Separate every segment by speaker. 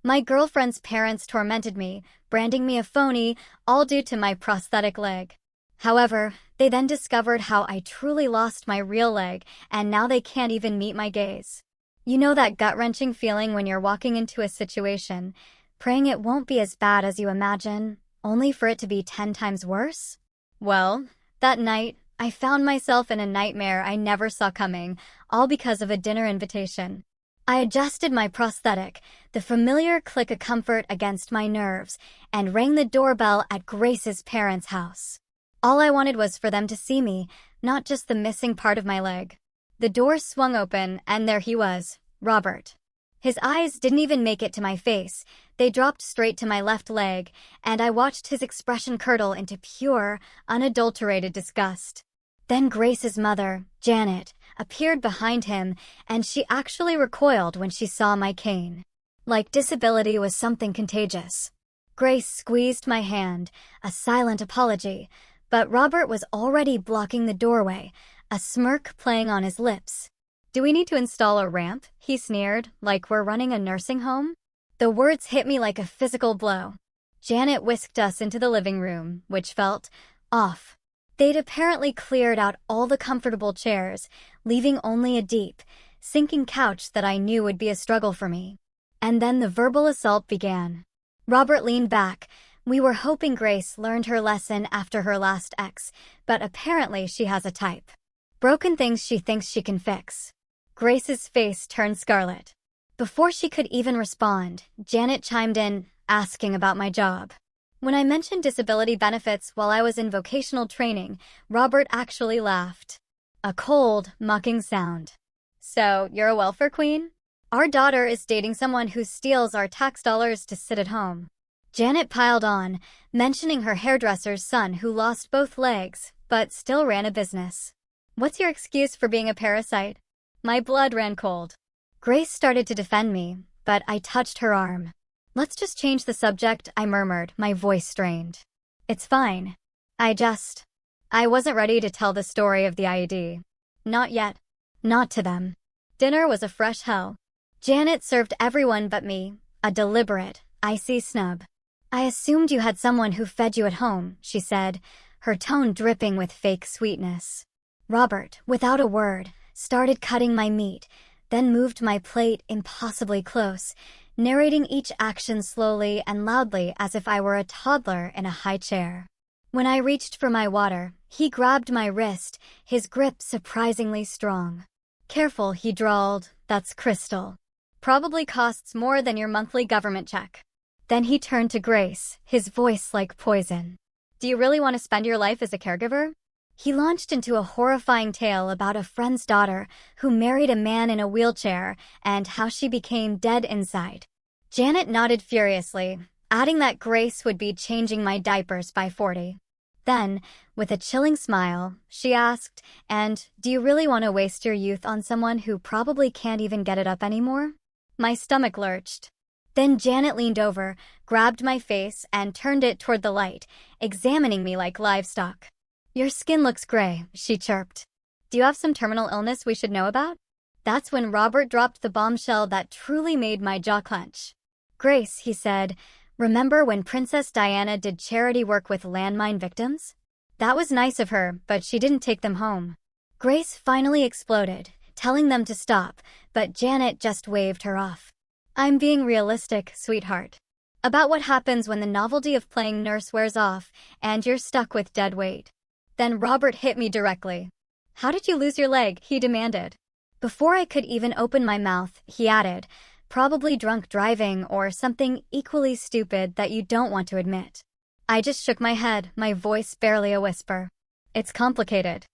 Speaker 1: My girlfriend's parents tormented me, branding me a phony, all due to my prosthetic leg. However, they then discovered how I truly lost my real leg, and now they can't even meet my gaze. You know that gut-wrenching feeling when you're walking into a situation, praying it won't be as bad as you imagine, only for it to be 10 times worse? Well, that night, I found myself in a nightmare I never saw coming, all because of a dinner invitation. I adjusted my prosthetic, the familiar click of comfort against my nerves, and rang the doorbell at Grace's parents' house. All I wanted was for them to see me, not just the missing part of my leg. The door swung open, and there he was, Robert. His eyes didn't even make it to my face. They dropped straight to my left leg, and I watched his expression curdle into pure, unadulterated disgust. Then Grace's mother, Janet, appeared behind him, and she actually recoiled when she saw my cane. Like disability was something contagious. Grace squeezed my hand, a silent apology, but Robert was already blocking the doorway, a smirk playing on his lips. "Do we need to install a ramp?" he sneered, like we're running a nursing home. The words hit me like a physical blow. Janet whisked us into the living room, which felt off. They'd apparently cleared out all the comfortable chairs, leaving only a deep, sinking couch that I knew would be a struggle for me. And then the verbal assault began. Robert leaned back. We were hoping Grace learned her lesson after her last ex, but apparently she has a type. Broken things she thinks she can fix. Grace's face turned scarlet. Before she could even respond, Janet chimed in, asking about my job. When I mentioned disability benefits while I was in vocational training, Robert actually laughed. A cold, mocking sound. "So, you're a welfare queen? Our daughter is dating someone who steals our tax dollars to sit at home." Janet piled on, mentioning her hairdresser's son who lost both legs, but still ran a business. "What's your excuse for being a parasite?" My blood ran cold. Grace started to defend me, but I touched her arm. "Let's just change the subject," I murmured, my voice strained. "It's fine. I wasn't ready to tell the story of the IED. Not yet. Not to them. Dinner was a fresh hell. Janet served everyone but me, a deliberate, icy snub. "I assumed you had someone who fed you at home," she said, her tone dripping with fake sweetness. Robert, without a word, started cutting my meat, then moved my plate impossibly close, narrating each action slowly and loudly as if I were a toddler in a high chair. When I reached for my water, he grabbed my wrist, his grip surprisingly strong. "Careful," he drawled, "that's crystal. Probably costs more than your monthly government check." Then he turned to Grace, his voice like poison. "Do you really want to spend your life as a caregiver?" He launched into a horrifying tale about a friend's daughter who married a man in a wheelchair and how she became dead inside. Janet nodded furiously, adding that Grace would be changing my diapers by 40. Then, with a chilling smile, she asked, "And do you really want to waste your youth on someone who probably can't even get it up anymore?" My stomach lurched. Then Janet leaned over, grabbed my face, and turned it toward the light, examining me like livestock. "Your skin looks gray," she chirped. "Do you have some terminal illness we should know about?" That's when Robert dropped the bombshell that truly made my jaw clench. "Grace," he said, "remember when Princess Diana did charity work with landmine victims? That was nice of her, but she didn't take them home." Grace finally exploded, telling them to stop, but Janet just waved her off. "I'm being realistic, sweetheart. About what happens when the novelty of playing nurse wears off and you're stuck with dead weight." Then Robert hit me directly. "How did you lose your leg?" he demanded. Before I could even open my mouth, he added, "Probably drunk driving or something equally stupid that you don't want to admit." I just shook my head, my voice barely a whisper. "It's complicated.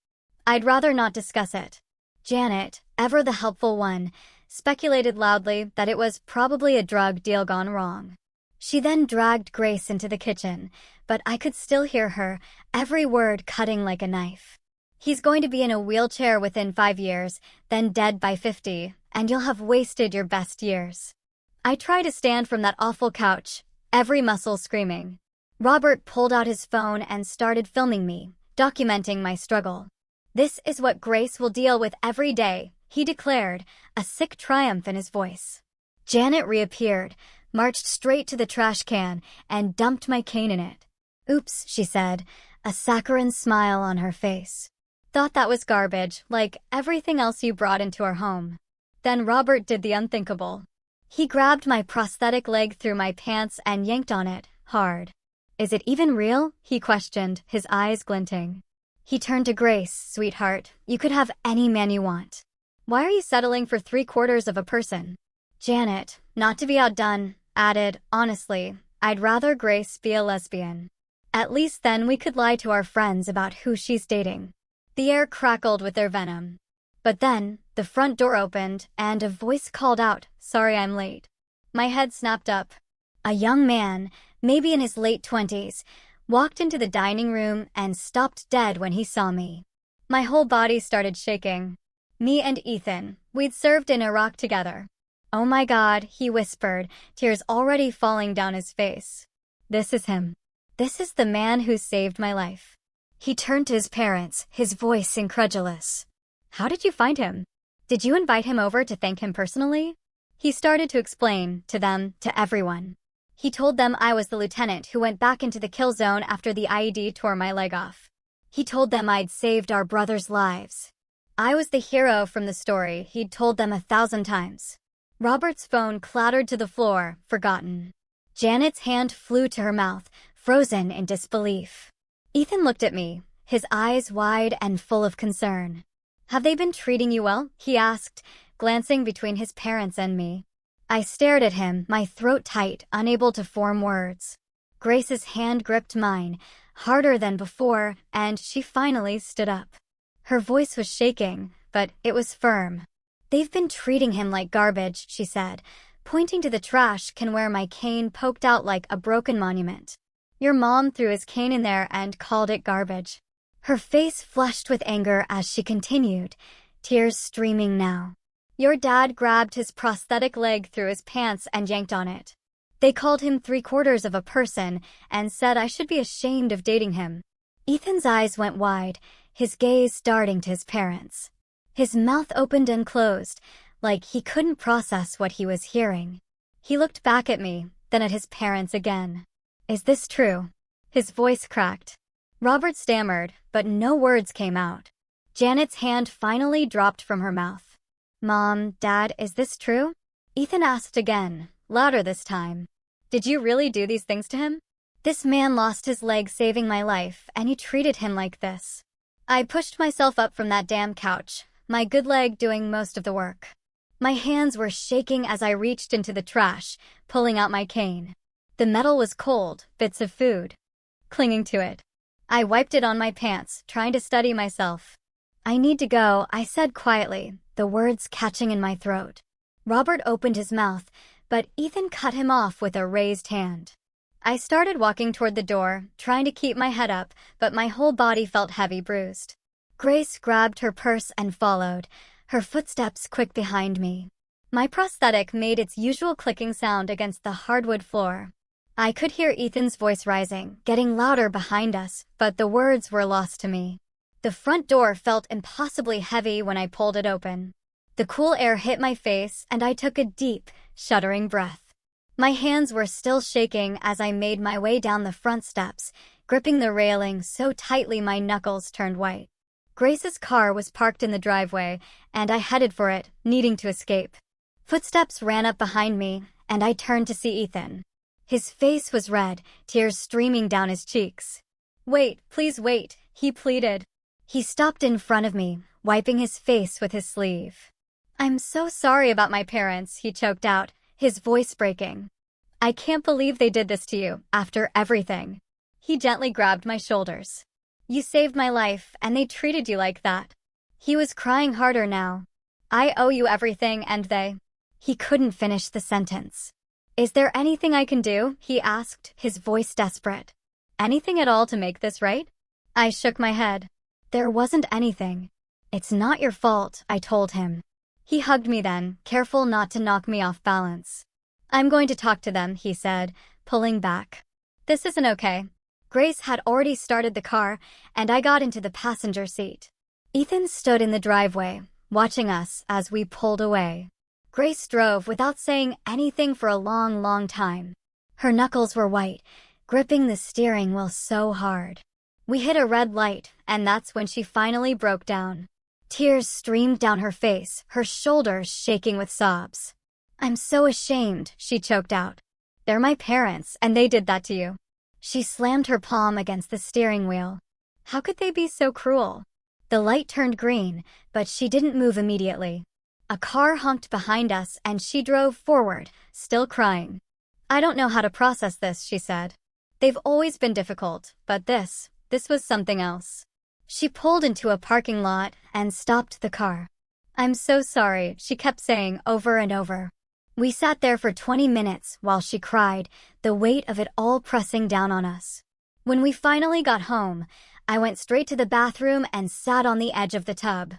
Speaker 1: I'd rather not discuss it." Janet, ever the helpful one, speculated loudly that it was probably a drug deal gone wrong. She then dragged Grace into the kitchen, but I could still hear her, every word cutting like a knife. "He's going to be in a wheelchair within 5 years, then dead by 50, and you'll have wasted your best years." I tried to stand from that awful couch, every muscle screaming. Robert pulled out his phone and started filming me, documenting my struggle. "This is what Grace will deal with every day," he declared, a sick triumph in his voice. Janet reappeared, marched straight to the trash can, and dumped my cane in it. "Oops," she said, a saccharine smile on her face. "Thought that was garbage, like everything else you brought into our home." Then Robert did the unthinkable. He grabbed my prosthetic leg through my pants and yanked on it, hard. "Is it even real?" he questioned, his eyes glinting. He turned to Grace. "Sweetheart, you could have any man you want. Why are you settling for 3/4 of a person?" Janet, not to be outdone, added, "Honestly, I'd rather Grace be a lesbian. At least then we could lie to our friends about who she's dating." The air crackled with their venom. But then, the front door opened, and a voice called out, "Sorry I'm late." My head snapped up. A young man, maybe in his late 20s, walked into the dining room and stopped dead when he saw me. My whole body started shaking. Me and Ethan, we'd served in Iraq together. "Oh my God," he whispered, tears already falling down his face. "This is him. This is the man who saved my life." He turned to his parents, his voice incredulous. "How did you find him? Did you invite him over to thank him personally?" He started to explain, to them, to everyone. He told them I was the lieutenant who went back into the kill zone after the IED tore my leg off. He told them I'd saved our brothers' lives. I was the hero from the story he'd told them 1,000 times. Robert's phone clattered to the floor, forgotten. Janet's hand flew to her mouth, frozen in disbelief. Ethan looked at me, his eyes wide and full of concern. "Have they been treating you well?" he asked, glancing between his parents and me. I stared at him, my throat tight, unable to form words. Grace's hand gripped mine, harder than before, and she finally stood up. Her voice was shaking, but it was firm. "They've been treating him like garbage," she said, pointing to the trash can where my cane poked out like a broken monument. "Your mom threw his cane in there and called it garbage." Her face flushed with anger as she continued, tears streaming now. "Your dad grabbed his prosthetic leg through his pants and yanked on it. They called him 3/4 of a person and said I should be ashamed of dating him." Ethan's eyes went wide, his gaze darting to his parents. His mouth opened and closed, like he couldn't process what he was hearing. He looked back at me, then at his parents again. "Is this true?" His voice cracked. Robert stammered, but no words came out. Janet's hand finally dropped from her mouth. "Mom, Dad, is this true?" Ethan asked again, louder this time. "Did you really do these things to him? This man lost his leg saving my life, and you treated him like this." I pushed myself up from that damn couch, my good leg doing most of the work. My hands were shaking as I reached into the trash, pulling out my cane. The metal was cold, bits of food clinging to it. I wiped it on my pants, trying to steady myself. "I need to go," I said quietly, the words catching in my throat. Robert opened his mouth, but Ethan cut him off with a raised hand. I started walking toward the door, trying to keep my head up, but my whole body felt heavy, bruised. Grace grabbed her purse and followed, her footsteps quick behind me. My prosthetic made its usual clicking sound against the hardwood floor. I could hear Ethan's voice rising, getting louder behind us, but the words were lost to me. The front door felt impossibly heavy when I pulled it open. The cool air hit my face, and I took a deep, shuddering breath. My hands were still shaking as I made my way down the front steps, gripping the railing so tightly my knuckles turned white. Grace's car was parked in the driveway, and I headed for it, needing to escape. Footsteps ran up behind me, and I turned to see Ethan. His face was red, tears streaming down his cheeks. "Wait, please wait," he pleaded. He stopped in front of me, wiping his face with his sleeve. "I'm so sorry about my parents," he choked out, his voice breaking. "I can't believe they did this to you, after everything." He gently grabbed my shoulders. "You saved my life, and they treated you like that." He was crying harder now. "I owe you everything, and they—" He couldn't finish the sentence. "Is there anything I can do?" he asked, his voice desperate. "Anything at all to make this right?" I shook my head. "There wasn't anything." "It's not your fault," I told him. He hugged me then, careful not to knock me off balance. "I'm going to talk to them," he said, pulling back. "This isn't okay." Grace had already started the car, and I got into the passenger seat. Ethan stood in the driveway, watching us as we pulled away. Grace drove without saying anything for a long time. Her knuckles were white, gripping the steering wheel so hard. We hit a red light, and that's when she finally broke down. Tears streamed down her face, her shoulders shaking with sobs. "I'm so ashamed," she choked out. "They're my parents, and they did that to you." She slammed her palm against the steering wheel. How could they be so cruel? The light turned green, but she didn't move immediately. A car honked behind us, and she drove forward, still crying. "I don't know how to process this," she said. "They've always been difficult, but this was something else." She pulled into a parking lot and stopped the car. "I'm so sorry," she kept saying over and over. We sat there for 20 minutes while she cried, the weight of it all pressing down on us. When we finally got home, I went straight to the bathroom and sat on the edge of the tub.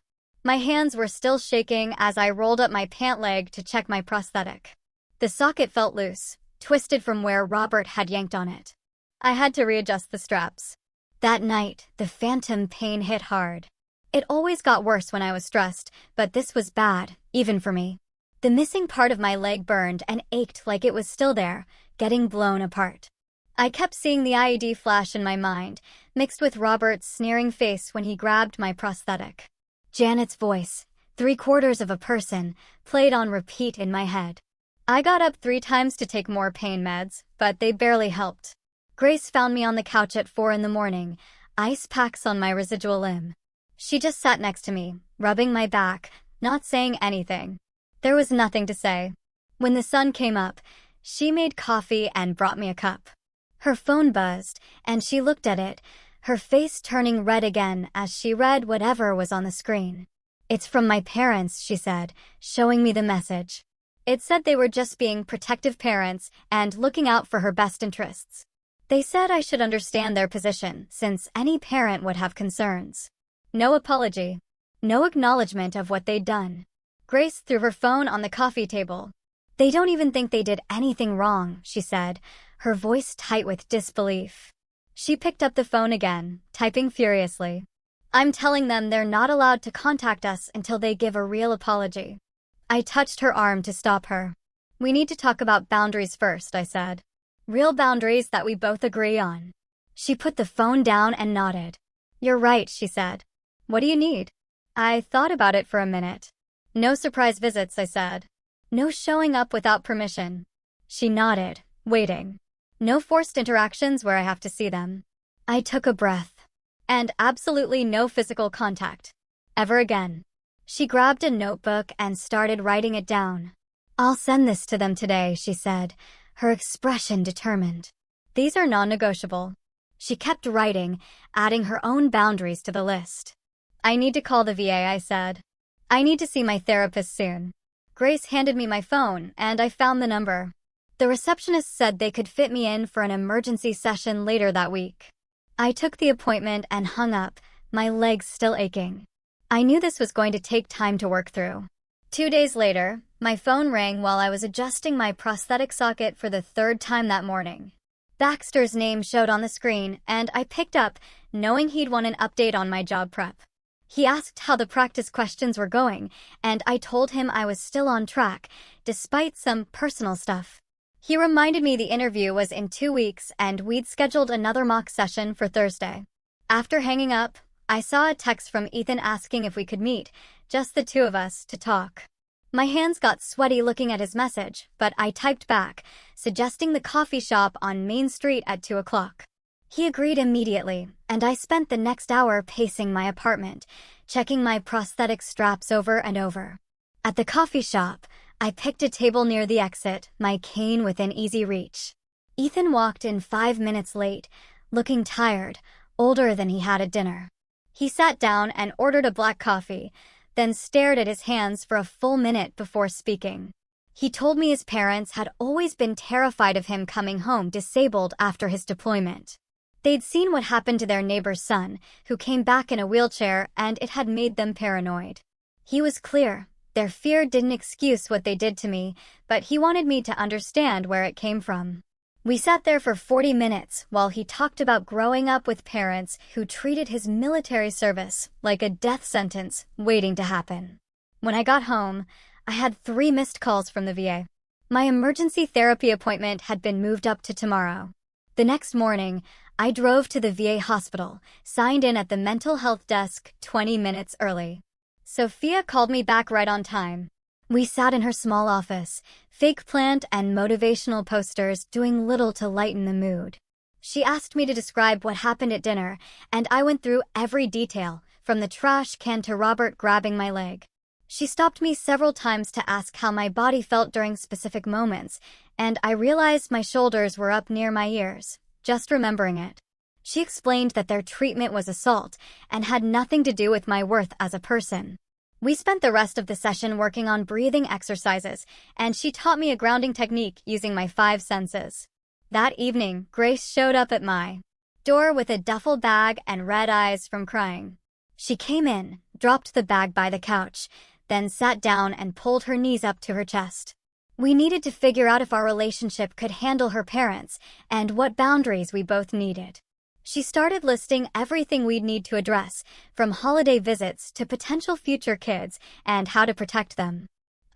Speaker 1: My hands were still shaking as I rolled up my pant leg to check my prosthetic. The socket felt loose, twisted from where Robert had yanked on it. I had to readjust the straps. That night, the phantom pain hit hard. It always got worse when I was stressed, but this was bad, even for me. The missing part of my leg burned and ached like it was still there, getting blown apart. I kept seeing the IED flash in my mind, mixed with Robert's sneering face when he grabbed my prosthetic. Janet's voice, 3/4 of a person, played on repeat in my head. I got up 3 times to take more pain meds, but they barely helped. Grace found me on the couch at 4 in the morning, ice packs on my residual limb. She just sat next to me, rubbing my back, not saying anything. There was nothing to say. When the sun came up, she made coffee and brought me a cup. Her phone buzzed, and she looked at it, her face turning red again as she read whatever was on the screen. "It's from my parents," she said, showing me the message. It said they were just being protective parents and looking out for her best interests. They said I should understand their position, since any parent would have concerns. No apology. No acknowledgement of what they'd done. Grace threw her phone on the coffee table. "They don't even think they did anything wrong," she said, her voice tight with disbelief. She picked up the phone again, typing furiously. "I'm telling them they're not allowed to contact us until they give a real apology." I touched her arm to stop her. "We need to talk about boundaries first," I said. "Real boundaries that we both agree on." She put the phone down and nodded. "You're right," she said. "What do you need?" I thought about it for a minute. "No surprise visits," I said. "No showing up without permission." She nodded, waiting. "No forced interactions where I have to see them." I took a breath. "And absolutely no physical contact. Ever again." She grabbed a notebook and started writing it down. "I'll send this to them today," she said, her expression determined. "These are non-negotiable." She kept writing, adding her own boundaries to the list. "I need to call the VA," I said. "I need to see my therapist soon." Grace handed me my phone, and I found the number. The receptionist said they could fit me in for an emergency session later that week. I took the appointment and hung up, my legs still aching. I knew this was going to take time to work through. 2 days later, my phone rang while I was adjusting my prosthetic socket for the 3rd time that morning. Baxter's name showed on the screen, and I picked up, knowing he'd want an update on my job prep. He asked how the practice questions were going, and I told him I was still on track, despite some personal stuff. He reminded me the interview was in 2 weeks and we'd scheduled another mock session for Thursday. After hanging up, I saw a text from Ethan asking if we could meet, just the 2 of us, to talk. My hands got sweaty looking at his message, but I typed back, suggesting the coffee shop on Main Street at 2 o'clock. He agreed immediately, and I spent the next hour pacing my apartment, checking my prosthetic straps over and over. At the coffee shop, I picked a table near the exit, my cane within easy reach. Ethan walked in 5 minutes late, looking tired, older than he had at dinner. He sat down and ordered a black coffee, then stared at his hands for a full minute before speaking. He told me his parents had always been terrified of him coming home disabled after his deployment. They'd seen what happened to their neighbor's son, who came back in a wheelchair, and it had made them paranoid. He was clear. Their fear didn't excuse what they did to me, but he wanted me to understand where it came from. We sat there for 40 minutes while he talked about growing up with parents who treated his military service like a death sentence waiting to happen. When I got home, I had 3 missed calls from the VA. My emergency therapy appointment had been moved up to tomorrow. The next morning, I drove to the VA hospital, signed in at the mental health desk 20 minutes early. Sophia called me back right on time. We sat in her small office, fake plant and motivational posters doing little to lighten the mood. She asked me to describe what happened at dinner, and I went through every detail, from the trash can to Robert grabbing my leg. She stopped me several times to ask how my body felt during specific moments, and I realized my shoulders were up near my ears, just remembering it. She explained that their treatment was assault and had nothing to do with my worth as a person. We spent the rest of the session working on breathing exercises, and she taught me a grounding technique using my 5 senses. That evening, Grace showed up at my door with a duffel bag and red eyes from crying. She came in, dropped the bag by the couch, then sat down and pulled her knees up to her chest. We needed to figure out if our relationship could handle her parents and what boundaries we both needed. She started listing everything we'd need to address, from holiday visits to potential future kids and how to protect them.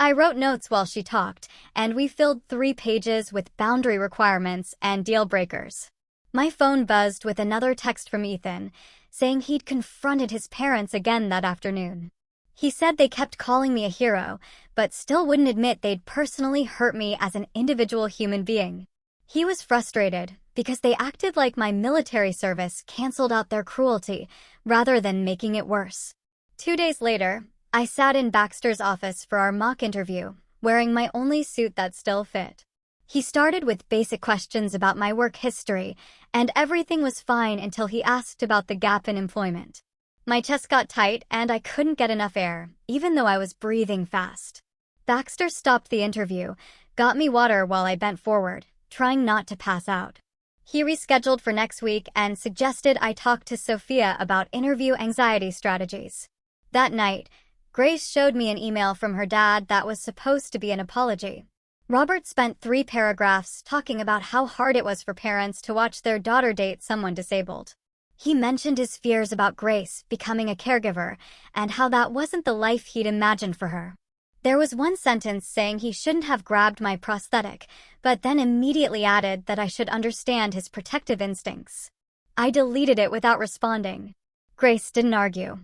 Speaker 1: I wrote notes while she talked, and we filled 3 pages with boundary requirements and deal breakers. My phone buzzed with another text from Ethan, saying he'd confronted his parents again that afternoon. He said they kept calling me a hero, but still wouldn't admit they'd personally hurt me as an individual human being. He was frustrated because they acted like my military service canceled out their cruelty, rather than making it worse. 2 days later, I sat in Baxter's office for our mock interview, wearing my only suit that still fit. He started with basic questions about my work history, and everything was fine until he asked about the gap in employment. My chest got tight and I couldn't get enough air, even though I was breathing fast. Baxter stopped the interview, got me water while I bent forward, trying not to pass out. He rescheduled for next week and suggested I talk to Sophia about interview anxiety strategies. That night, Grace showed me an email from her dad that was supposed to be an apology. Robert spent 3 paragraphs talking about how hard it was for parents to watch their daughter date someone disabled. He mentioned his fears about Grace becoming a caregiver and how that wasn't the life he'd imagined for her. There was one sentence saying he shouldn't have grabbed my prosthetic, but then immediately added that I should understand his protective instincts. I deleted it without responding. Grace didn't argue.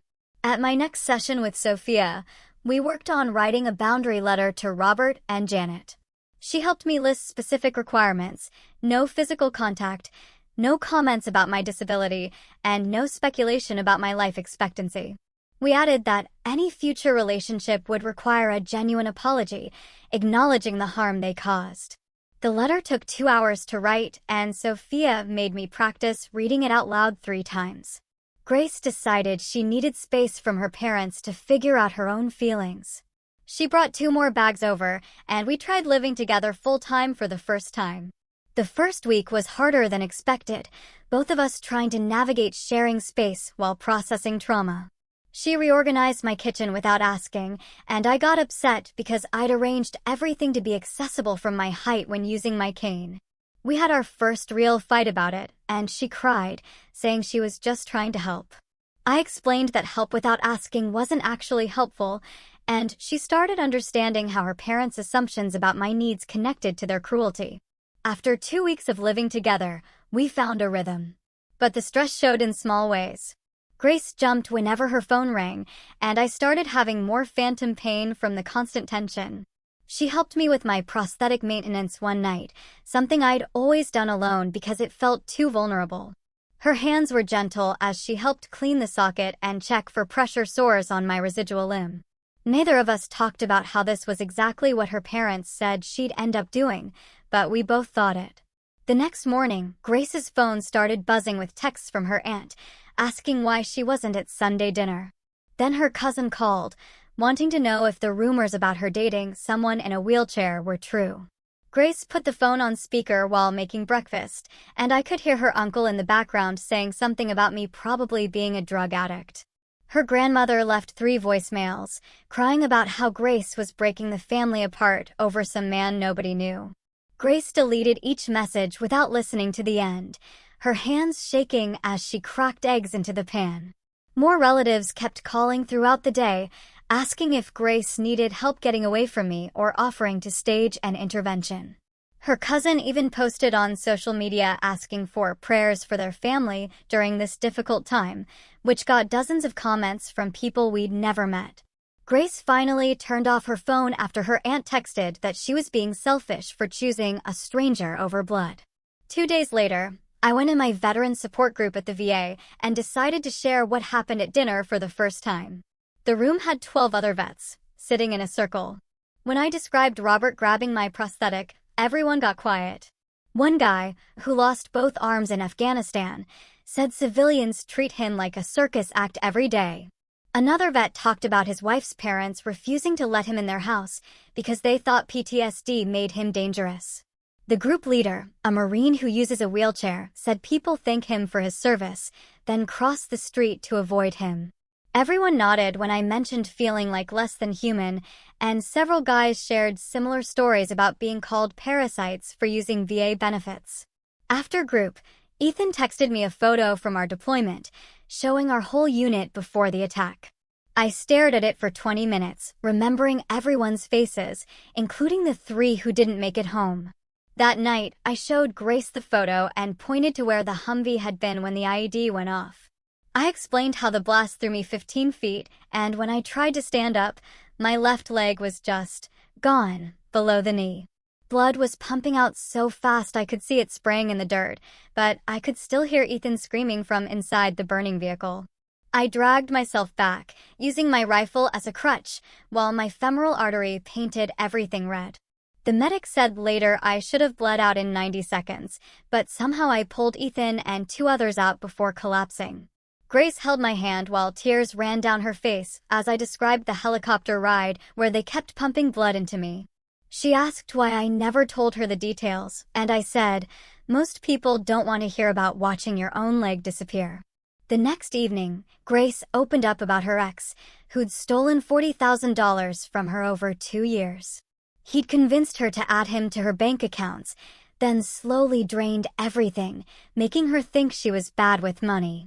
Speaker 1: At my next session with Sophia, we worked on writing a boundary letter to Robert and Janet. She helped me list specific requirements: no physical contact, no comments about my disability, and no speculation about my life expectancy. We added that any future relationship would require a genuine apology, acknowledging the harm they caused. The letter took 2 hours to write, and Sophia made me practice reading it out loud 3 times. Grace decided she needed space from her parents to figure out her own feelings. She brought 2 more bags over, and we tried living together full-time for the first time. The first week was harder than expected, both of us trying to navigate sharing space while processing trauma. She reorganized my kitchen without asking, and I got upset because I'd arranged everything to be accessible from my height when using my cane. We had our first real fight about it, and she cried, saying she was just trying to help. I explained that help without asking wasn't actually helpful, and she started understanding how her parents' assumptions about my needs connected to their cruelty. After 2 weeks of living together, we found a rhythm. But the stress showed in small ways. Grace jumped whenever her phone rang, and I started having more phantom pain from the constant tension. She helped me with my prosthetic maintenance one night, something I'd always done alone because it felt too vulnerable. Her hands were gentle as she helped clean the socket and check for pressure sores on my residual limb. Neither of us talked about how this was exactly what her parents said she'd end up doing, but we both thought it. The next morning, Grace's phone started buzzing with texts from her aunt, asking why she wasn't at Sunday dinner. Then her cousin called, wanting to know if the rumors about her dating someone in a wheelchair were true. Grace put the phone on speaker while making breakfast, and I could hear her uncle in the background saying something about me probably being a drug addict. Her grandmother left 3 voicemails, crying about how Grace was breaking the family apart over some man nobody knew. Grace deleted each message without listening to the end, her hands shaking as she cracked eggs into the pan. More relatives kept calling throughout the day, asking if Grace needed help getting away from me or offering to stage an intervention. Her cousin even posted on social media asking for prayers for their family during this difficult time, which got dozens of comments from people we'd never met. Grace finally turned off her phone after her aunt texted that she was being selfish for choosing a stranger over blood. 2 days later, I went in my veteran support group at the VA and decided to share what happened at dinner for the first time. The room had 12 other vets, sitting in a circle. When I described Robert grabbing my prosthetic, everyone got quiet. One guy, who lost both arms in Afghanistan, said civilians treat him like a circus act every day. Another vet talked about his wife's parents refusing to let him in their house because they thought PTSD made him dangerous. The group leader, a Marine who uses a wheelchair, said people thank him for his service, then cross the street to avoid him. Everyone nodded when I mentioned feeling like less than human, and several guys shared similar stories about being called parasites for using VA benefits. After group, Ethan texted me a photo from our deployment, showing our whole unit before the attack. I stared at it for 20 minutes, remembering everyone's faces, including the 3 who didn't make it home. That night, I showed Grace the photo and pointed to where the Humvee had been when the IED went off. I explained how the blast threw me 15 feet, and when I tried to stand up, my left leg was just gone below the knee. Blood was pumping out so fast I could see it spraying in the dirt, but I could still hear Ethan screaming from inside the burning vehicle. I dragged myself back, using my rifle as a crutch, while my femoral artery painted everything red. The medic said later I should have bled out in 90 seconds, but somehow I pulled Ethan and 2 others out before collapsing. Grace held my hand while tears ran down her face as I described the helicopter ride where they kept pumping blood into me. She asked why I never told her the details, and I said, most people don't want to hear about watching your own leg disappear. The next evening, Grace opened up about her ex, who'd stolen $40,000 from her over 2 years. He'd convinced her to add him to her bank accounts, then slowly drained everything, making her think she was bad with money.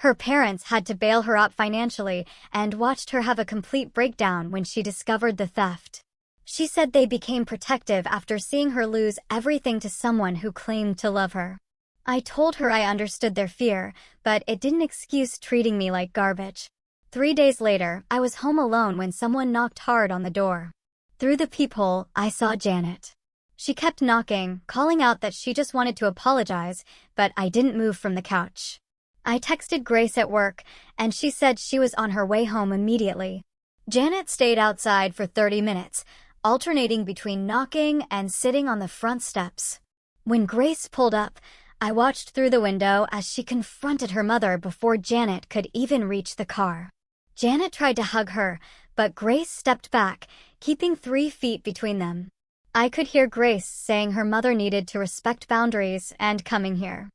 Speaker 1: Her parents had to bail her out financially and watched her have a complete breakdown when she discovered the theft. She said they became protective after seeing her lose everything to someone who claimed to love her. I told her I understood their fear, but it didn't excuse treating me like garbage. 3 days later, I was home alone when someone knocked hard on the door. Through the peephole, I saw Janet. She kept knocking, calling out that she just wanted to apologize, but I didn't move from the couch. I texted Grace at work, and she said she was on her way home immediately. Janet stayed outside for 30 minutes, alternating between knocking and sitting on the front steps. When Grace pulled up, I watched through the window as she confronted her mother before Janet could even reach the car. Janet tried to hug her, but Grace stepped back, keeping 3 feet between them. I could hear Grace saying her mother needed to respect boundaries and coming here.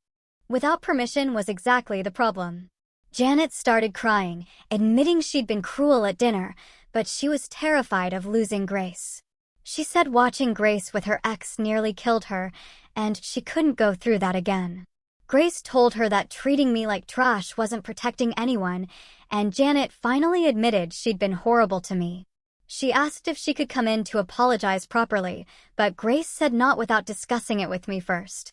Speaker 1: Without permission was exactly the problem. Janet started crying, admitting she'd been cruel at dinner, but she was terrified of losing Grace. She said watching Grace with her ex nearly killed her, and she couldn't go through that again. Grace told her that treating me like trash wasn't protecting anyone, and Janet finally admitted she'd been horrible to me. She asked if she could come in to apologize properly, but Grace said not without discussing it with me first.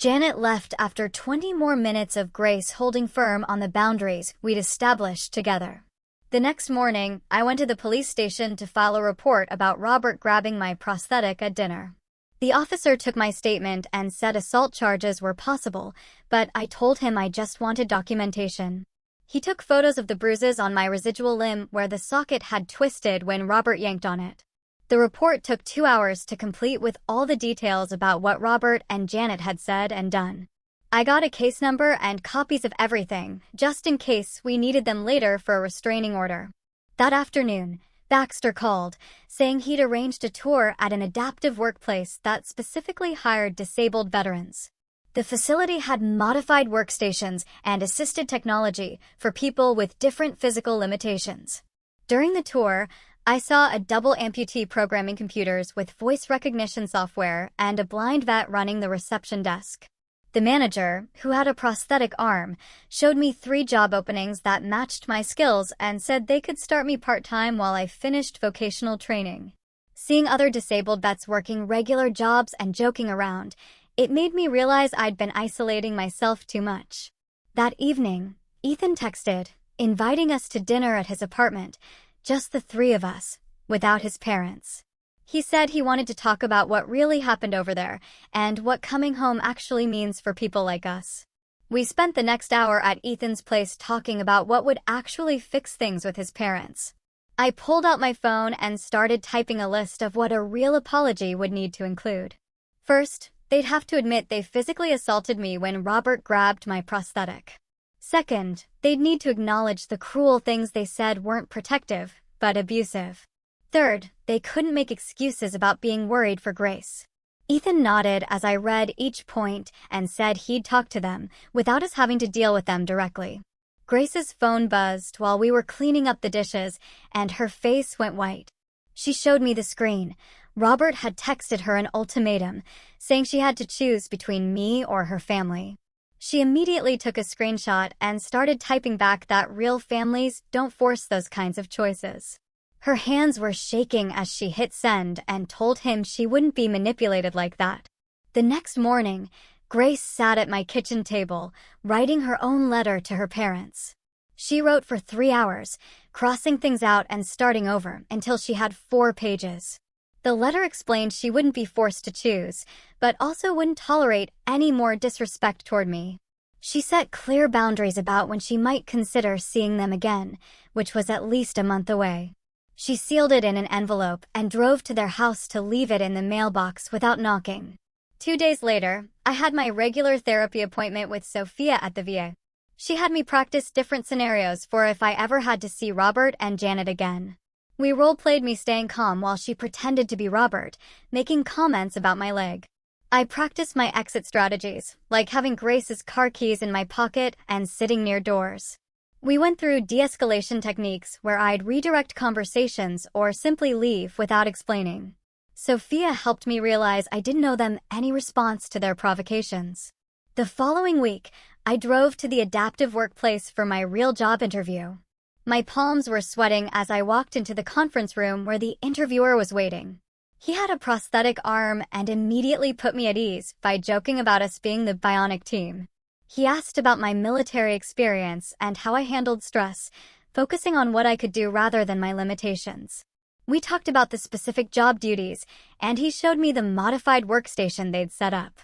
Speaker 1: Janet left after 20 more minutes of Grace holding firm on the boundaries we'd established together. The next morning, I went to the police station to file a report about Robert grabbing my prosthetic at dinner. The officer took my statement and said assault charges were possible, but I told him I just wanted documentation. He took photos of the bruises on my residual limb where the socket had twisted when Robert yanked on it. The report took 2 hours to complete with all the details about what Robert and Janet had said and done. I got a case number and copies of everything, just in case we needed them later for a restraining order. That afternoon, Baxter called, saying he'd arranged a tour at an adaptive workplace that specifically hired disabled veterans. The facility had modified workstations and assisted technology for people with different physical limitations. During the tour, I saw a double amputee programming computers with voice recognition software and a blind vet running the reception desk. The manager, who had a prosthetic arm, showed me 3 job openings that matched my skills and said they could start me part-time while I finished vocational training. Seeing other disabled vets working regular jobs and joking around, it made me realize I'd been isolating myself too much. That evening, Ethan texted, inviting us to dinner at his apartment, just the 3 of us, without his parents. He said he wanted to talk about what really happened over there and what coming home actually means for people like us. We spent the next hour at Ethan's place talking about what would actually fix things with his parents. I pulled out my phone and started typing a list of what a real apology would need to include. First, they'd have to admit they physically assaulted me when Robert grabbed my prosthetic. Second, they'd need to acknowledge the cruel things they said weren't protective, but abusive. Third, they couldn't make excuses about being worried for Grace. Ethan nodded as I read each point and said he'd talk to them, without us having to deal with them directly. Grace's phone buzzed while we were cleaning up the dishes, and her face went white. She showed me the screen. Robert had texted her an ultimatum, saying she had to choose between me or her family. She immediately took a screenshot and started typing back that real families don't force those kinds of choices. Her hands were shaking as she hit send and told him she wouldn't be manipulated like that. The next morning, Grace sat at my kitchen table, writing her own letter to her parents. She wrote for 3 hours, crossing things out and starting over until she had 4 pages. The letter explained she wouldn't be forced to choose, but also wouldn't tolerate any more disrespect toward me. She set clear boundaries about when she might consider seeing them again, which was at least a month away. She sealed it in an envelope and drove to their house to leave it in the mailbox without knocking. 2 days later, I had my regular therapy appointment with Sophia at the VA. She had me practice different scenarios for if I ever had to see Robert and Janet again. We role-played me staying calm while she pretended to be Robert, making comments about my leg. I practiced my exit strategies, like having Grace's car keys in my pocket and sitting near doors. We went through de-escalation techniques where I'd redirect conversations or simply leave without explaining. Sophia helped me realize I didn't owe them any response to their provocations. The following week, I drove to the adaptive workplace for my real job interview. My palms were sweating as I walked into the conference room where the interviewer was waiting. He had a prosthetic arm and immediately put me at ease by joking about us being the bionic team. He asked about my military experience and how I handled stress, focusing on what I could do rather than my limitations. We talked about the specific job duties, and he showed me the modified workstation they'd set up.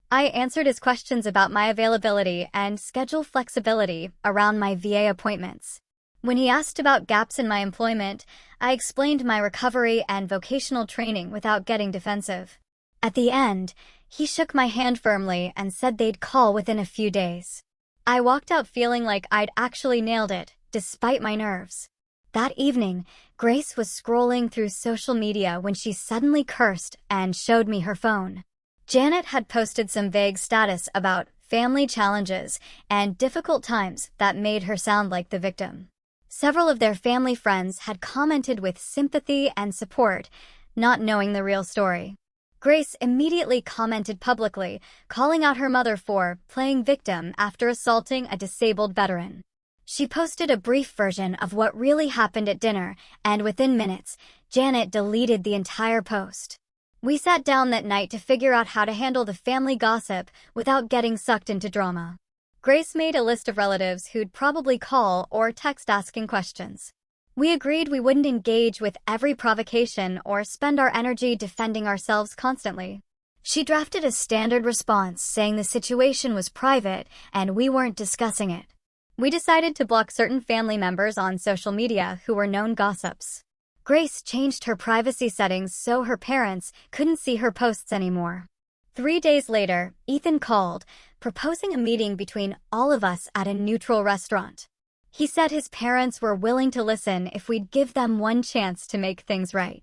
Speaker 1: I answered his questions about my availability and schedule flexibility around my VA appointments. When he asked about gaps in my employment, I explained my recovery and vocational training without getting defensive. At the end, he shook my hand firmly and said they'd call within a few days. I walked out feeling like I'd actually nailed it, despite my nerves. That evening, Grace was scrolling through social media when she suddenly cursed and showed me her phone. Janet had posted some vague status about family challenges and difficult times that made her sound like the victim. Several of their family friends had commented with sympathy and support, not knowing the real story. Grace immediately commented publicly, calling out her mother for playing victim after assaulting a disabled veteran. She posted a brief version of what really happened at dinner, and within minutes, Janet deleted the entire post. We sat down that night to figure out how to handle the family gossip without getting sucked into drama. Grace made a list of relatives who'd probably call or text asking questions. We agreed we wouldn't engage with every provocation or spend our energy defending ourselves constantly. She drafted a standard response saying the situation was private and we weren't discussing it. We decided to block certain family members on social media who were known gossips. Grace changed her privacy settings so her parents couldn't see her posts anymore. 3 days later, Ethan called, proposing a meeting between all of us at a neutral restaurant. He said his parents were willing to listen if we'd give them one chance to make things right.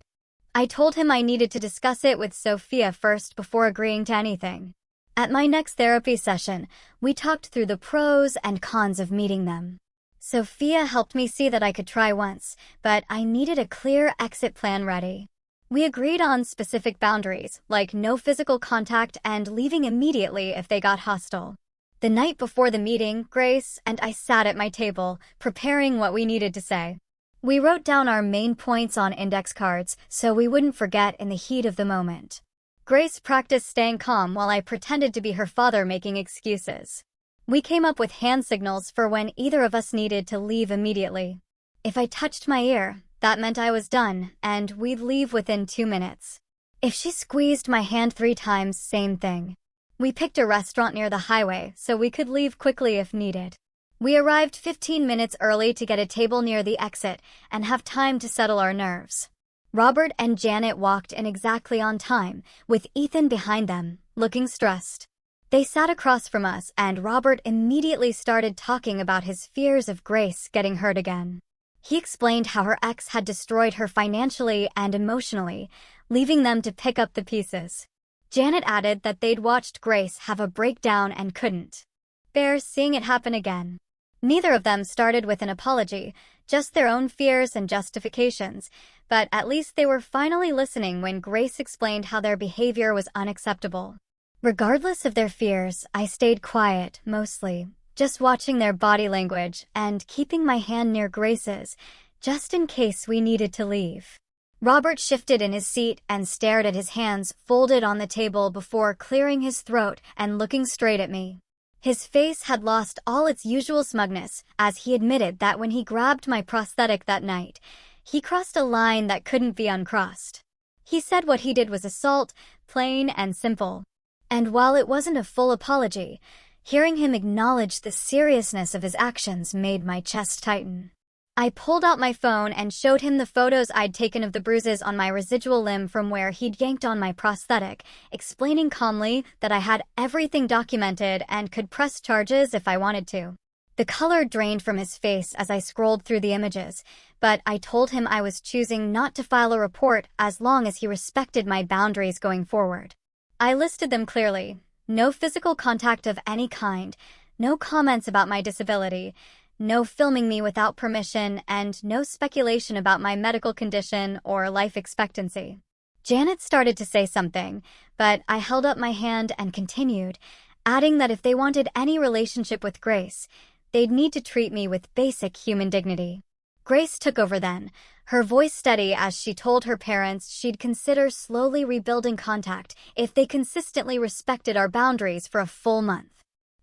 Speaker 1: I told him I needed to discuss it with Sophia first before agreeing to anything. At my next therapy session, we talked through the pros and cons of meeting them. Sophia helped me see that I could try once, but I needed a clear exit plan ready. We agreed on specific boundaries, like no physical contact and leaving immediately if they got hostile. The night before the meeting, Grace and I sat at my table, preparing what we needed to say. We wrote down our main points on index cards so we wouldn't forget in the heat of the moment. Grace practiced staying calm while I pretended to be her father making excuses. We came up with hand signals for when either of us needed to leave immediately. If I touched my ear, that meant I was done, and we'd leave within 2 minutes. If she squeezed my hand 3 times, same thing. We picked a restaurant near the highway so we could leave quickly if needed. We arrived 15 minutes early to get a table near the exit and have time to settle our nerves. Robert and Janet walked in exactly on time, with Ethan behind them, looking stressed. They sat across from us, and Robert immediately started talking about his fears of Grace getting hurt again. He explained how her ex had destroyed her financially and emotionally, leaving them to pick up the pieces. Janet added that they'd watched Grace have a breakdown and couldn't bear seeing it happen again. Neither of them started with an apology, just their own fears and justifications, but at least they were finally listening when Grace explained how their behavior was unacceptable. Regardless of their fears, I stayed quiet, mostly, just watching their body language and keeping my hand near Grace's, just in case we needed to leave. Robert shifted in his seat and stared at his hands folded on the table before clearing his throat and looking straight at me. His face had lost all its usual smugness as he admitted that when he grabbed my prosthetic that night, he crossed a line that couldn't be uncrossed. He said what he did was assault, plain and simple. And while it wasn't a full apology, hearing him acknowledge the seriousness of his actions made my chest tighten. I pulled out my phone and showed him the photos I'd taken of the bruises on my residual limb from where he'd yanked on my prosthetic, explaining calmly that I had everything documented and could press charges if I wanted to. The color drained from his face as I scrolled through the images, but I told him I was choosing not to file a report as long as he respected my boundaries going forward. I listed them clearly: no physical contact of any kind, no comments about my disability, no filming me without permission, and no speculation about my medical condition or life expectancy. Janet started to say something, but I held up my hand and continued, adding that if they wanted any relationship with Grace, they'd need to treat me with basic human dignity. Grace took over then, her voice steady as she told her parents she'd consider slowly rebuilding contact if they consistently respected our boundaries for a full month.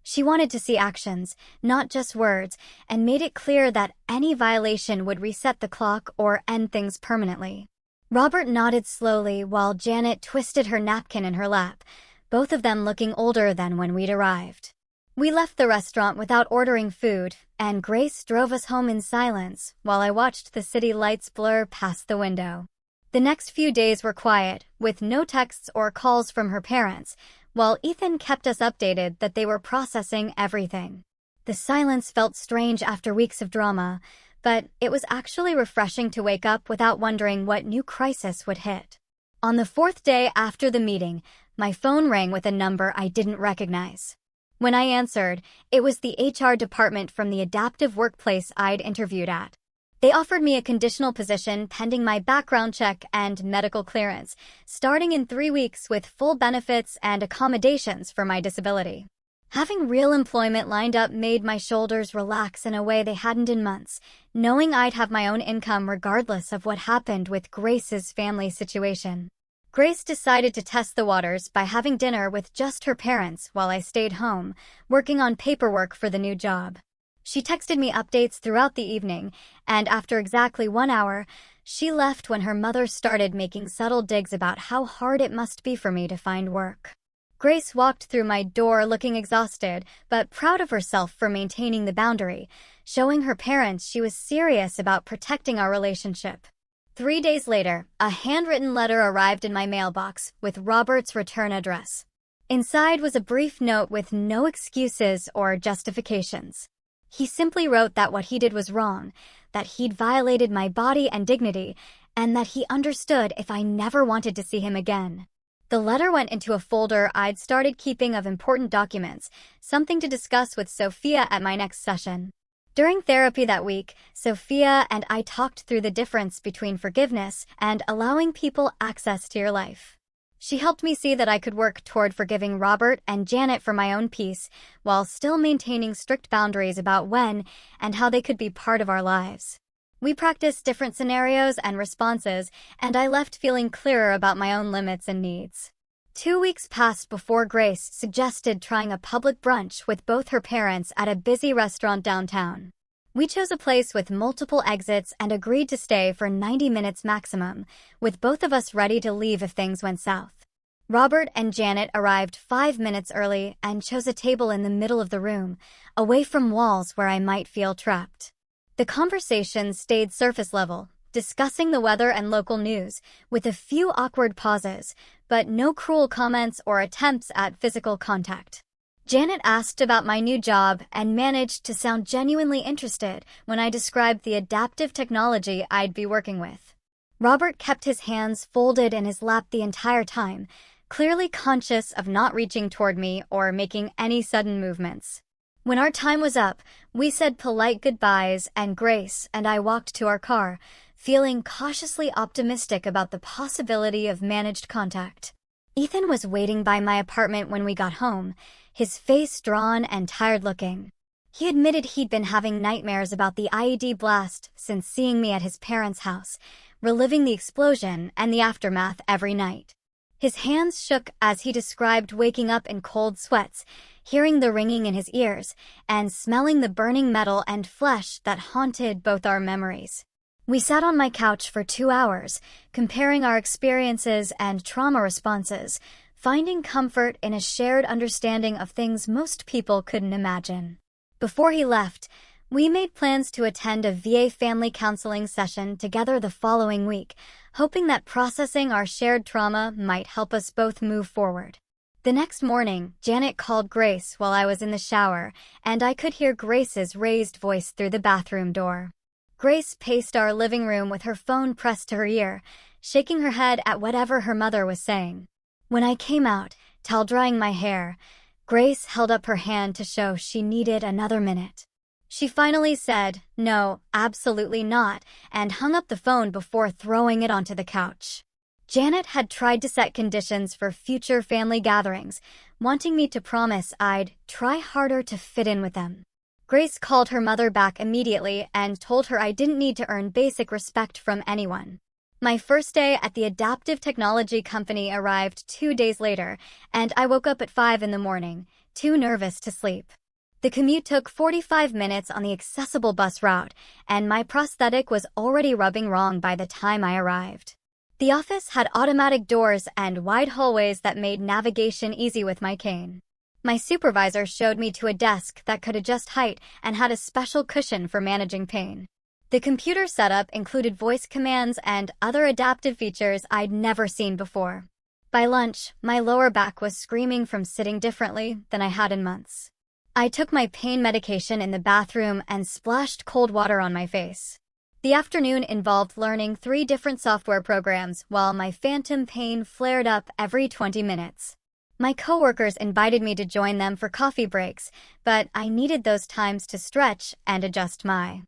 Speaker 1: She wanted to see actions, not just words, and made it clear that any violation would reset the clock or end things permanently. Robert nodded slowly while Janet twisted her napkin in her lap, both of them looking older than when we'd arrived. We left the restaurant without ordering food, and Grace drove us home in silence while I watched the city lights blur past the window. The next few days were quiet, with no texts or calls from her parents, while Ethan kept us updated that they were processing everything. The silence felt strange after weeks of drama, but it was actually refreshing to wake up without wondering what new crisis would hit. On the 4th day after the meeting, my phone rang with a number I didn't recognize. When I answered, it was the HR department from the adaptive workplace I'd interviewed at. They offered me a conditional position pending my background check and medical clearance, starting in 3 weeks with full benefits and accommodations for my disability. Having real employment lined up made my shoulders relax in a way they hadn't in months, knowing I'd have my own income regardless of what happened with Grace's family situation. Grace decided to test the waters by having dinner with just her parents while I stayed home, working on paperwork for the new job. She texted me updates throughout the evening, and after exactly 1 hour, she left when her mother started making subtle digs about how hard it must be for me to find work. Grace walked through my door looking exhausted, but proud of herself for maintaining the boundary, showing her parents she was serious about protecting our relationship. 3 days later, a handwritten letter arrived in my mailbox with Robert's return address. Inside was a brief note with no excuses or justifications. He simply wrote that what he did was wrong, that he'd violated my body and dignity, and that he understood if I never wanted to see him again. The letter went into a folder I'd started keeping of important documents, something to discuss with Sophia at my next session. During therapy that week, Sophia and I talked through the difference between forgiveness and allowing people access to your life. She helped me see that I could work toward forgiving Robert and Janet for my own peace, while still maintaining strict boundaries about when and how they could be part of our lives. We practiced different scenarios and responses, and I left feeling clearer about my own limits and needs. 2 weeks passed before Grace suggested trying a public brunch with both her parents at a busy restaurant downtown. We chose a place with multiple exits and agreed to stay for 90 minutes maximum, with both of us ready to leave if things went south. Robert and Janet arrived 5 minutes early and chose a table in the middle of the room, away from walls where I might feel trapped. The conversation stayed surface level, discussing the weather and local news, with a few awkward pauses, but no cruel comments or attempts at physical contact. Janet asked about my new job and managed to sound genuinely interested when I described the adaptive technology I'd be working with. Robert kept his hands folded in his lap the entire time, clearly conscious of not reaching toward me or making any sudden movements. When our time was up, we said polite goodbyes and Grace and I walked to our car, feeling cautiously optimistic about the possibility of managed contact. Ethan was waiting by my apartment when we got home, his face drawn and tired-looking. He admitted he'd been having nightmares about the IED blast since seeing me at his parents' house, reliving the explosion and the aftermath every night. His hands shook as he described waking up in cold sweats, hearing the ringing in his ears, and smelling the burning metal and flesh that haunted both our memories. We sat on my couch for 2 hours, comparing our experiences and trauma responses, finding comfort in a shared understanding of things most people couldn't imagine. Before he left, we made plans to attend a VA family counseling session together the following week, hoping that processing our shared trauma might help us both move forward. The next morning, Janet called Grace while I was in the shower, and I could hear Grace's raised voice through the bathroom door. Grace paced our living room with her phone pressed to her ear, shaking her head at whatever her mother was saying. When I came out, towel-drying my hair, Grace held up her hand to show she needed another minute. She finally said, "No, absolutely not," and hung up the phone before throwing it onto the couch. Janet had tried to set conditions for future family gatherings, wanting me to promise I'd try harder to fit in with them. Grace called her mother back immediately and told her I didn't need to earn basic respect from anyone. My first day at the adaptive technology company arrived 2 days later, and I woke up at 5 in the morning, too nervous to sleep. The commute took 45 minutes on the accessible bus route, and my prosthetic was already rubbing wrong by the time I arrived. The office had automatic doors and wide hallways that made navigation easy with my cane. My supervisor showed me to a desk that could adjust height and had a special cushion for managing pain. The computer setup included voice commands and other adaptive features I'd never seen before. By lunch, my lower back was screaming from sitting differently than I had in months. I took my pain medication in the bathroom and splashed cold water on my face. The afternoon involved learning 3 different software programs while my phantom pain flared up every 20 minutes. My coworkers invited me to join them for coffee breaks, but I needed those times to stretch and adjust my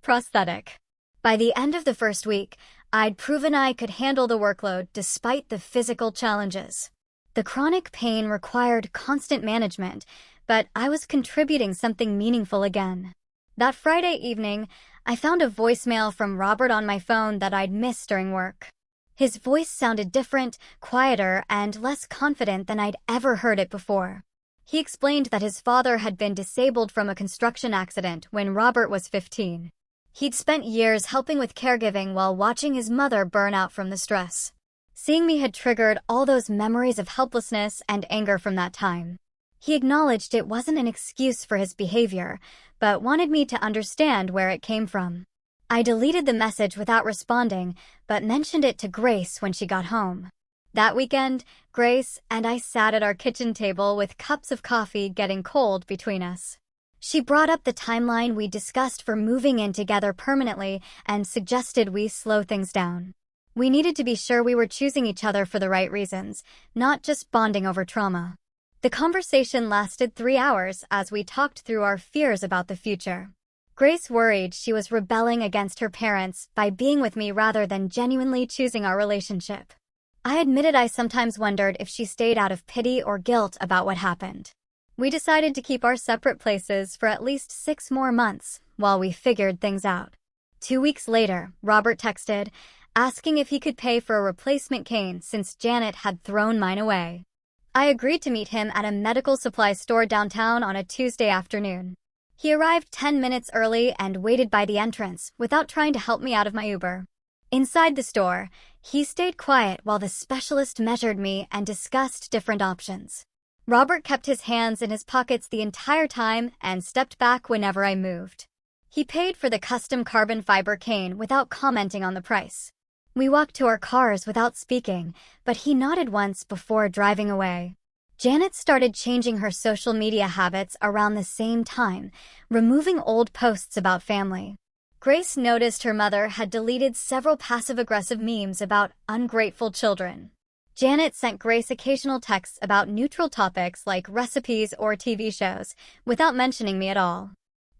Speaker 1: prosthetic. By the end of the first week, I'd proven I could handle the workload despite the physical challenges. The chronic pain required constant management, but I was contributing something meaningful again. That Friday evening, I found a voicemail from Robert on my phone that I'd missed during work. His voice sounded different, quieter, and less confident than I'd ever heard it before. He explained that his father had been disabled from a construction accident when Robert was 15. He'd spent years helping with caregiving while watching his mother burn out from the stress. Seeing me had triggered all those memories of helplessness and anger from that time. He acknowledged it wasn't an excuse for his behavior, but wanted me to understand where it came from. I deleted the message without responding, but mentioned it to Grace when she got home. That weekend, Grace and I sat at our kitchen table with cups of coffee getting cold between us. She brought up the timeline we discussed for moving in together permanently and suggested we slow things down. We needed to be sure we were choosing each other for the right reasons, not just bonding over trauma. The conversation lasted 3 hours as we talked through our fears about the future. Grace worried she was rebelling against her parents by being with me rather than genuinely choosing our relationship. I admitted I sometimes wondered if she stayed out of pity or guilt about what happened. We decided to keep our separate places for at least 6 more months while we figured things out. 2 weeks later, Robert texted, asking if he could pay for a replacement cane since Janet had thrown mine away. I agreed to meet him at a medical supply store downtown on a Tuesday afternoon. He arrived 10 minutes early and waited by the entrance without trying to help me out of my Uber. Inside the store, he stayed quiet while the specialist measured me and discussed different options. Robert kept his hands in his pockets the entire time and stepped back whenever I moved. He paid for the custom carbon fiber cane without commenting on the price. We walked to our cars without speaking, but he nodded once before driving away. Janet started changing her social media habits around the same time, removing old posts about family. Grace noticed her mother had deleted several passive-aggressive memes about ungrateful children. Janet sent Grace occasional texts about neutral topics like recipes or TV shows, without mentioning me at all.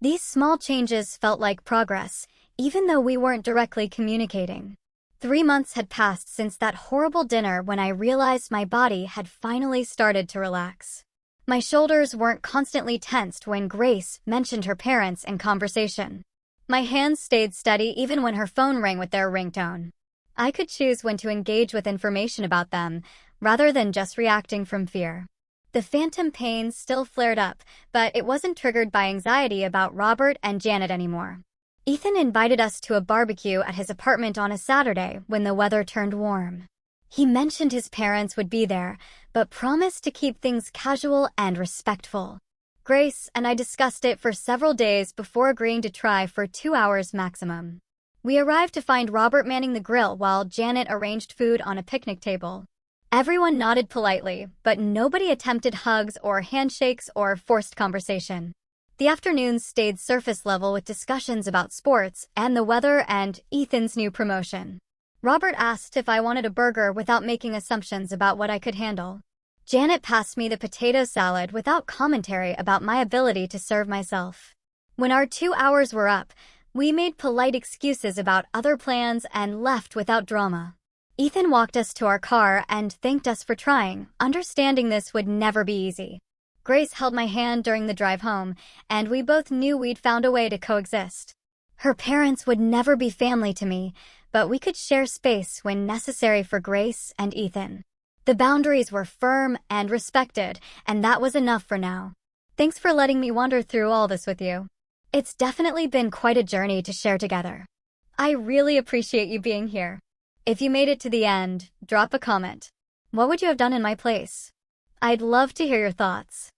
Speaker 1: These small changes felt like progress, even though we weren't directly communicating. 3 months had passed since that horrible dinner when I realized my body had finally started to relax. My shoulders weren't constantly tensed when Grace mentioned her parents in conversation. My hands stayed steady even when her phone rang with their ringtone. I could choose when to engage with information about them, rather than just reacting from fear. The phantom pain still flared up, but it wasn't triggered by anxiety about Robert and Janet anymore. Ethan invited us to a barbecue at his apartment on a Saturday when the weather turned warm. He mentioned his parents would be there, but promised to keep things casual and respectful. Grace and I discussed it for several days before agreeing to try for 2 hours maximum. We arrived to find Robert manning the grill while Janet arranged food on a picnic table. Everyone nodded politely, but nobody attempted hugs or handshakes or forced conversation. The afternoons stayed surface level with discussions about sports and the weather and Ethan's new promotion. Robert asked if I wanted a burger without making assumptions about what I could handle. Janet passed me the potato salad without commentary about my ability to serve myself. When our 2 hours were up, we made polite excuses about other plans and left without drama. Ethan walked us to our car and thanked us for trying, understanding this would never be easy. Grace held my hand during the drive home, and we both knew we'd found a way to coexist. Her parents would never be family to me, but we could share space when necessary for Grace and Ethan. The boundaries were firm and respected, and that was enough for now. Thanks for letting me wander through all this with you. It's definitely been quite a journey to share together. I really appreciate you being here. If you made it to the end, drop a comment. What would you have done in my place? I'd love to hear your thoughts.